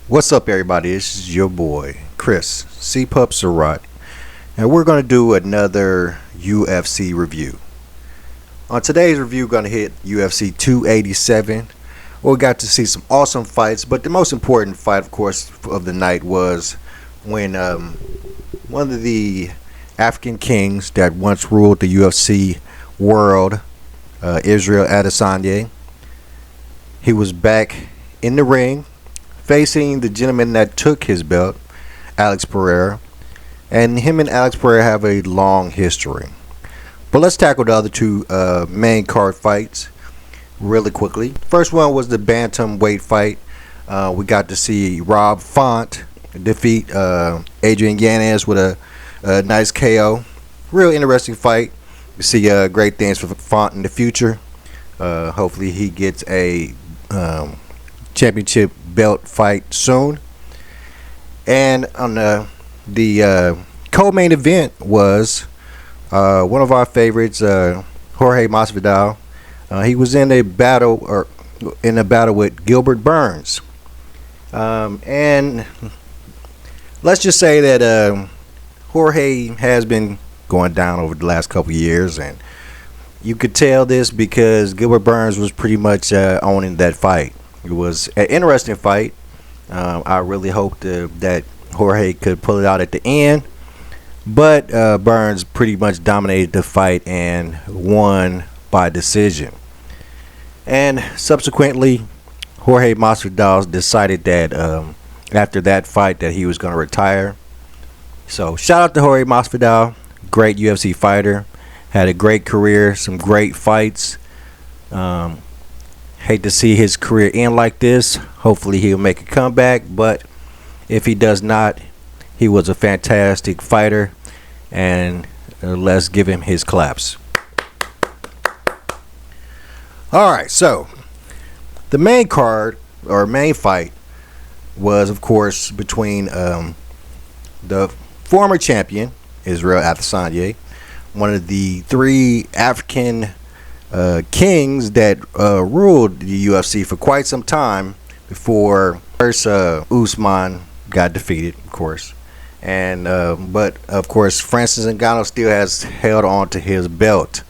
What's up, everybody? This is your boy Chris C Pup Surratt, and we're going to do another UFC review. On today's review, we're going to hit UFC 287. We got to see some awesome fights, but the most important fight, of course, of the night was when one of the African kings that once ruled the UFC world, Israel Adesanya, he was back in the ring facing the gentleman that took his belt, Alex Pereira. And him and Alex Pereira have a long history. But let's tackle the other two main card fights really quickly. First one was the bantamweight fight. We got to see Rob Font defeat Adrian Yanez with a nice KO. Real interesting fight. We see great things for Font in the future. Hopefully he gets a championship belt fight soon. And on the co-main event was one of our favorites, Jorge Masvidal. He was in a battle with Gilbert Burns, and let's just say that Jorge has been going down over the last couple years, and you could tell this because Gilbert Burns was pretty much owning that fight. It was an interesting fight. I really hoped that Jorge could pull it out at the end, but Burns pretty much dominated the fight and won by decision. And subsequently, Jorge Masvidal decided that after that fight that he was going to retire. So shout out to Jorge Masvidal, great UFC fighter, had a great career, some great fights. Hate to see his career end like this. Hopefully he'll make a comeback, but if he does not, he was a fantastic fighter, and let's give him his claps. Alright, so the main card, or main fight, was of course between the former champion, Israel Adesanya, one of the three African kings that ruled the UFC for quite some time before first Usman got defeated, of course, and but of course Francis Ngannou still has held on to his belt.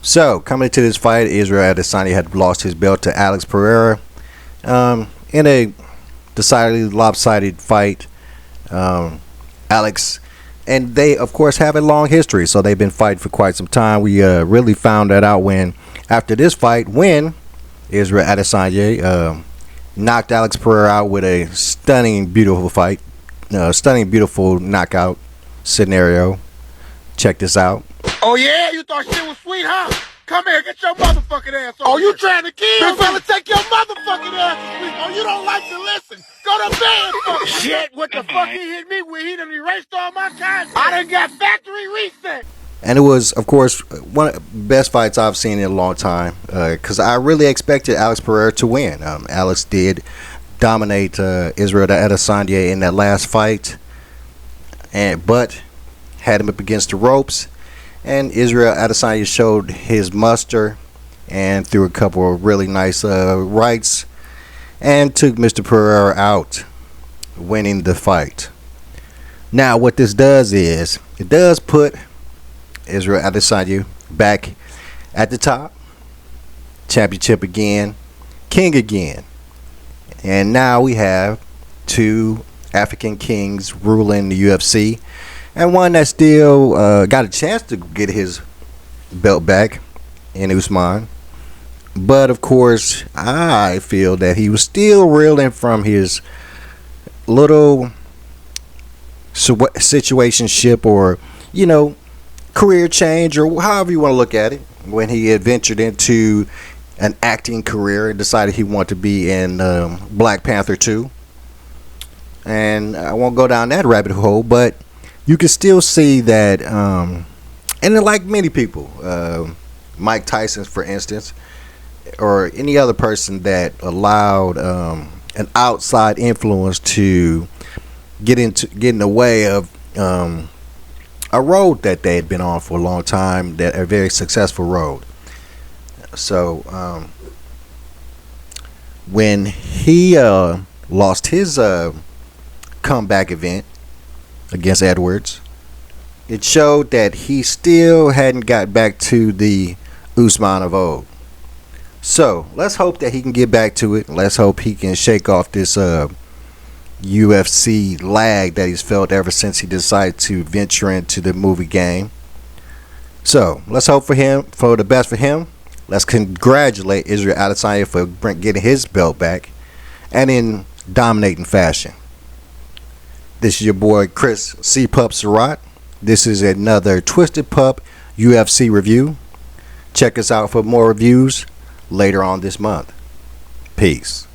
So coming into this fight, Israel Adesanya had lost his belt to Alex Pereira in a decidedly lopsided fight. Alex and they, of course, have a long history, so they've been fighting for quite some time. We really found that out after this fight, when Israel Adesanya knocked Alex Pereira out with a stunning, beautiful fight, stunning, beautiful knockout scenario. Check this out. Oh yeah, you thought shit was sweet, huh? Come here, get your motherfucking ass on. Oh, you trying to kill me? Fella, take your motherfucking ass to sleep. Oh, you don't like to listen. Go to bed, fuck. Shit, what the fuck he hit me with? He done erased all my content. I done got factory reset. And it was, of course, one of the best fights I've seen in a long time, because I really expected Alex Pereira to win. Alex did dominate Israel Adesanya in that last fight, but had him up against the ropes. And Israel Adesanya showed his muster and threw a couple of really nice rights and took Mr. Pereira out, winning the fight. Now, what this does is it does put Israel Adesanya back at the top, championship again, king again. And now we have two African kings ruling the UFC, and one that still got a chance to get his belt back in Usman. But of course, I feel that he was still reeling from his little situationship, or career change, or however you want to look at it, when he had ventured into an acting career and decided he wanted to be in Black Panther 2. And I won't go down that rabbit hole, but you can still see that, and like many people, Mike Tyson, for instance, or any other person that allowed an outside influence to get in the way of a road that they had been on for a long time, that a very successful road. So when he lost his comeback event against Edwards. It showed that he still hadn't got back to the Usman of old. So let's hope that he can get back to it. Let's hope he can shake off this UFC lag that he's felt ever since he decided to venture into the movie game. So let's hope for the best for him. Let's congratulate Israel Adesanya for getting his belt back and in dominating fashion. This is your boy Chris C. Pup Surratt. This is another Twisted Pup UFC review. Check us out for more reviews later on this month. Peace.